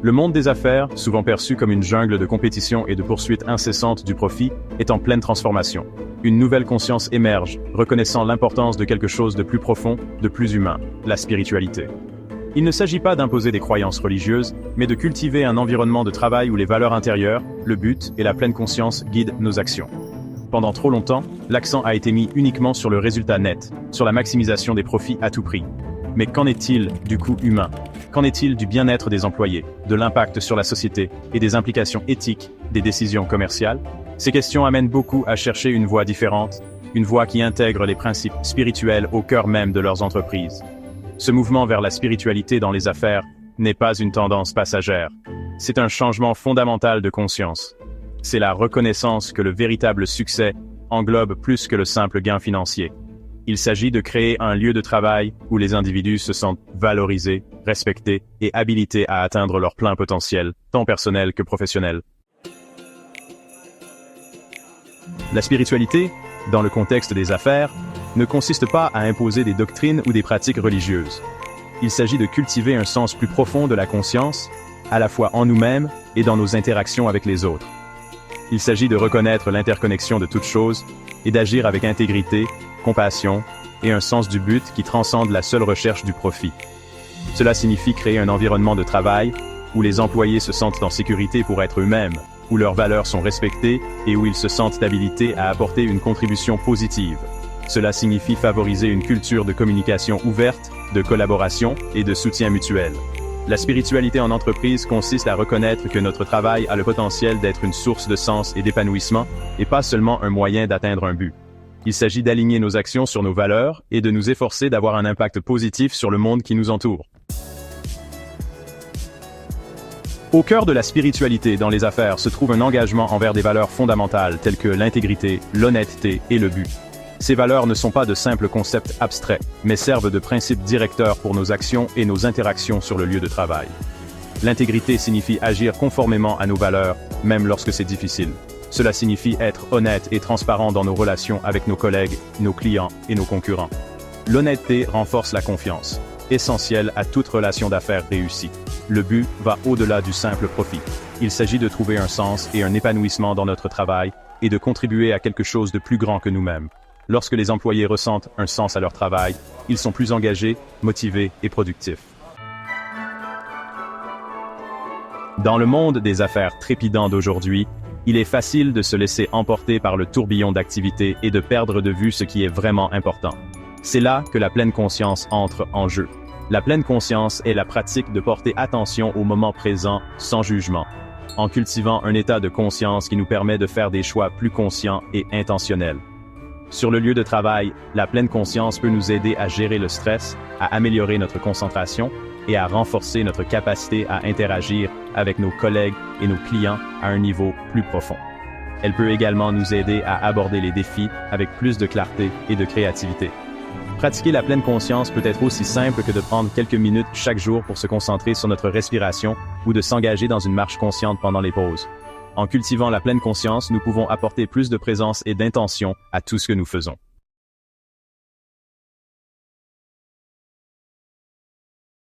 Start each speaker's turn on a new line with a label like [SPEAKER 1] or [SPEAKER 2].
[SPEAKER 1] Le monde des affaires, souvent perçu comme une jungle de compétition et de poursuite incessante du profit, est en pleine transformation. Une nouvelle conscience émerge, reconnaissant l'importance de quelque chose de plus profond, de plus humain, la spiritualité. Il ne s'agit pas d'imposer des croyances religieuses, mais de cultiver un environnement de travail où les valeurs intérieures, le but et la pleine conscience guident nos actions. Pendant trop longtemps, l'accent a été mis uniquement sur le résultat net, sur la maximisation des profits à tout prix. Mais qu'en est-il du coût humain? Qu'en est-il du bien-être des employés, de l'impact sur la société et des implications éthiques des décisions commerciales? Ces questions amènent beaucoup à chercher une voie différente, une voie qui intègre les principes spirituels au cœur même de leurs entreprises. Ce mouvement vers la spiritualité dans les affaires n'est pas une tendance passagère. C'est un changement fondamental de conscience. C'est la reconnaissance que le véritable succès englobe plus que le simple gain financier. Il s'agit de créer un lieu de travail où les individus se sentent valorisés, respectés et habilités à atteindre leur plein potentiel, tant personnel que professionnel. La spiritualité, dans le contexte des affaires, ne consiste pas à imposer des doctrines ou des pratiques religieuses. Il s'agit de cultiver un sens plus profond de la conscience, à la fois en nous-mêmes et dans nos interactions avec les autres. Il s'agit de reconnaître l'interconnexion de toutes choses et d'agir avec intégrité, compassion et un sens du but qui transcende la seule recherche du profit. Cela signifie créer un environnement de travail où les employés se sentent en sécurité pour être eux-mêmes, où leurs valeurs sont respectées et où ils se sentent habilités à apporter une contribution positive. Cela signifie favoriser une culture de communication ouverte, de collaboration et de soutien mutuel. La spiritualité en entreprise consiste à reconnaître que notre travail a le potentiel d'être une source de sens et d'épanouissement, et pas seulement un moyen d'atteindre un but. Il s'agit d'aligner nos actions sur nos valeurs et de nous efforcer d'avoir un impact positif sur le monde qui nous entoure. Au cœur de la spiritualité dans les affaires se trouve un engagement envers des valeurs fondamentales telles que l'intégrité, l'honnêteté et le but. Ces valeurs ne sont pas de simples concepts abstraits, mais servent de principes directeurs pour nos actions et nos interactions sur le lieu de travail. L'intégrité signifie agir conformément à nos valeurs, même lorsque c'est difficile. Cela signifie être honnête et transparent dans nos relations avec nos collègues, nos clients et nos concurrents. L'honnêteté renforce la confiance, essentielle à toute relation d'affaires réussie. Le but va au-delà du simple profit. Il s'agit de trouver un sens et un épanouissement dans notre travail et de contribuer à quelque chose de plus grand que nous-mêmes. Lorsque les employés ressentent un sens à leur travail, ils sont plus engagés, motivés et productifs. Dans le monde des affaires trépidant d'aujourd'hui, il est facile de se laisser emporter par le tourbillon d'activités et de perdre de vue ce qui est vraiment important. C'est là que la pleine conscience entre en jeu. La pleine conscience est la pratique de porter attention au moment présent sans jugement, en cultivant un état de conscience qui nous permet de faire des choix plus conscients et intentionnels. Sur le lieu de travail, la pleine conscience peut nous aider à gérer le stress, à améliorer notre concentration et à renforcer notre capacité à interagir avec nos collègues et nos clients à un niveau plus profond. Elle peut également nous aider à aborder les défis avec plus de clarté et de créativité. Pratiquer la pleine conscience peut être aussi simple que de prendre quelques minutes chaque jour pour se concentrer sur notre respiration ou de s'engager dans une marche consciente pendant les pauses. En cultivant la pleine conscience, nous pouvons apporter plus de présence et d'intention à tout ce que nous faisons.